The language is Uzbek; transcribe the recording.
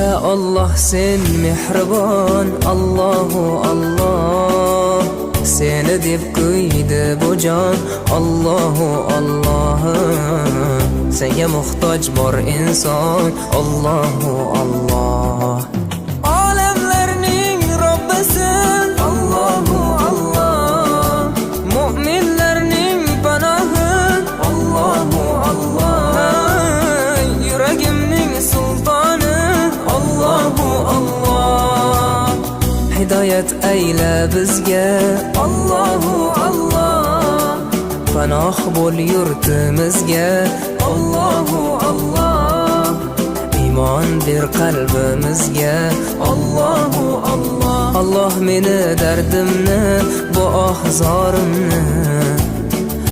Ya Allah sen mehribon, Allahu Allah. Seni deb qo'ydi bu jon, Allahu Allah. Senga muhtoj bor inson, Allahu Allah. Olamlarning Robbisin, Allahu Allah. Mu'minlarning panohi, Allahu Allah. Yuragimning sultoni, Allahu Allah. Hidoyat ayla bizga, Allahu Allah. Panoh bo'l yurtimizga, Allahu Allah. Iymon ber qalbimizga, Allahu Allah. Allah meni dardimni, bu ohzorimni